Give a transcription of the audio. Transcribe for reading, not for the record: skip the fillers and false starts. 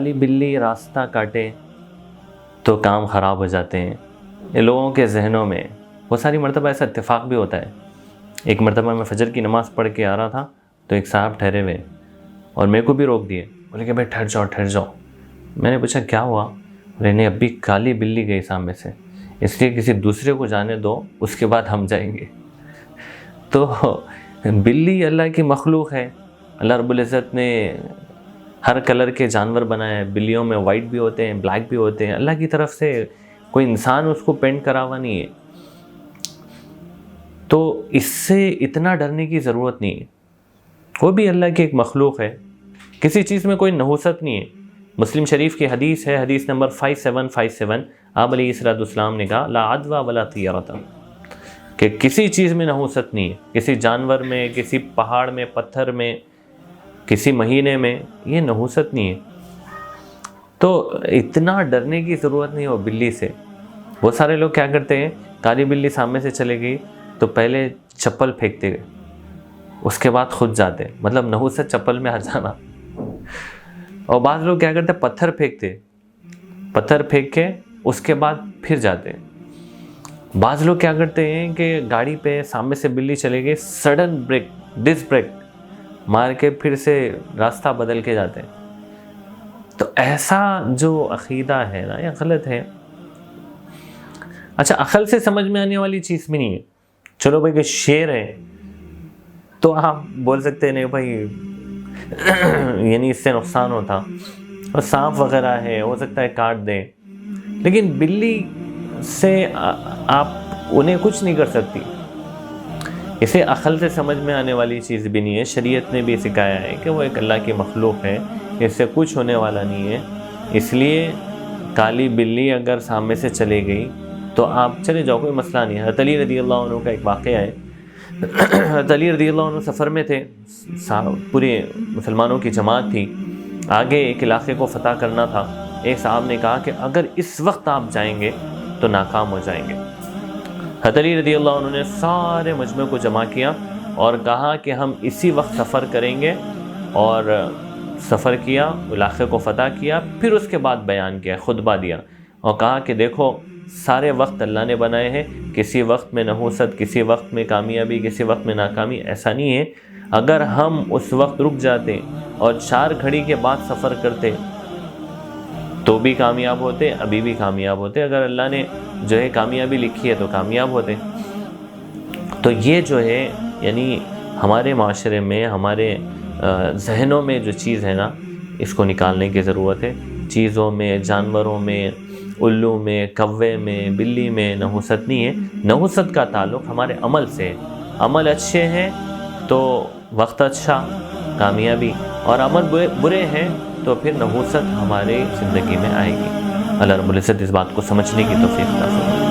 کالی بلی راستہ کاٹے تو کام خراب ہو جاتے ہیں. یہ لوگوں کے ذہنوں میں بہت ساری مرتبہ ایسا اتفاق بھی ہوتا ہے. ایک مرتبہ میں فجر کی نماز پڑھ کے آ رہا تھا تو ایک صاحب ٹھہرے ہوئے اور میرے کو بھی روک دیے. بولے کہ بھائی ٹھہر جاؤ. میں نے پوچھا کیا ہوا؟ بولے نہیں ابھی کالی بلی گئی سامنے سے, اس لیے کسی دوسرے کو جانے دو, اس کے بعد ہم جائیں گے. تو بلی اللہ کی مخلوق ہے. اللہ رب العزت نے ہر کلر کے جانور بنائے ہیں. بلیوں میں وائٹ بھی ہوتے ہیں, بلیک بھی ہوتے ہیں. اللہ کی طرف سے کوئی انسان اس کو پینٹ کرا ہوا نہیں ہے. تو اس سے اتنا ڈرنے کی ضرورت نہیں ہے. وہ بھی اللہ کی ایک مخلوق ہے. کسی چیز میں کوئی نحوست نہیں ہے. مسلم شریف کی حدیث ہے, حدیث نمبر 5757. آپ علیہ الصلوۃ والسلام نے کہا لا عدوى ولا طیرۃ, کہ کسی چیز میں نحوست نہیں ہے. کسی جانور میں, کسی پہاڑ میں, پتھر میں, کسی مہینے میں یہ نحوست نہیں ہے. تو اتنا ڈرنے کی ضرورت نہیں ہو بلی سے. بہت سارے لوگ کیا کرتے ہیں, کالی بلی سامنے سے چلے گئی تو پہلے چپل پھینکتے گئے, اس کے بعد خود جاتے, مطلب نحوست چپل میں آ جانا. اور بعض لوگ کیا کرتے ہیں, پتھر پھینک کے اس کے بعد پھر جاتے. بعض لوگ کیا کرتے ہیں کہ گاڑی پہ سامنے سے بلی چلے گئی, سڈن بریک, ڈس بریک مار کے پھر سے راستہ بدل کے جاتے ہیں. تو ایسا جو عقیدہ ہے نا, یہ غلط ہے. اچھا, عقل سے سمجھ میں آنے والی چیز بھی نہیں ہے. چلو بھائی کہ شیر ہے تو آپ بول سکتے ہیں نہیں بھائی یعنی اس سے نقصان ہوتا, اور سانپ وغیرہ ہے ہو سکتا ہے کاٹ دیں, لیکن بلی سے آپ انہیں کچھ نہیں کر سکتی. اسے عقل سے سمجھ میں آنے والی چیز بھی نہیں ہے. شریعت نے بھی سکھایا ہے کہ وہ ایک اللہ کی مخلوق ہے, اس سے کچھ ہونے والا نہیں ہے. اس لیے کالی بلی اگر سامنے سے چلے گئی تو آپ چلے جاؤ, کوئی مسئلہ نہیں ہے. حضرت علی رضی اللہ عنہ کا ایک واقعہ ہے. حضرت علی رضی اللہ عنہ سفر میں تھے, پورے مسلمانوں کی جماعت تھی, آگے ایک علاقے کو فتح کرنا تھا. ایک صاحب نے کہا کہ اگر اس وقت آپ جائیں گے تو ناکام ہو جائیں گے. حضرت علی رضی اللہ عنہ نے سارے مجمع کو جمع کیا اور کہا کہ ہم اسی وقت سفر کریں گے, اور سفر کیا, علاقے کو فتح کیا. پھر اس کے بعد بیان کیا, خطبہ دیا اور کہا کہ دیکھو سارے وقت اللہ نے بنائے ہیں, کسی وقت میں نحوست, کسی وقت میں کامیابی, کسی وقت میں ناکامی, ایسا نہیں ہے. اگر ہم اس وقت رک جاتے اور 4 گھڑی کے بعد سفر کرتے تو بھی کامیاب ہوتے, ابھی بھی کامیاب ہوتے. اگر اللہ نے جو ہے کامیابی لکھی ہے تو کامیاب ہوتے. تو یہ جو ہے یعنی ہمارے معاشرے میں, ہمارے ذہنوں میں جو چیز ہے نا, اس کو نکالنے کی ضرورت ہے. چیزوں میں, جانوروں میں, الو میں, کوے میں, بلی میں نحوست نہیں ہے. نحوست کا تعلق ہمارے عمل سے ہے. عمل اچھے ہیں تو وقت اچھا, کامیابی, اور عمل برے ہیں تو پھر نحوست ہمارے زندگی میں آئے گی. اللہ رب العزت اس بات کو سمجھنے کی توفیق عطا فرمائے.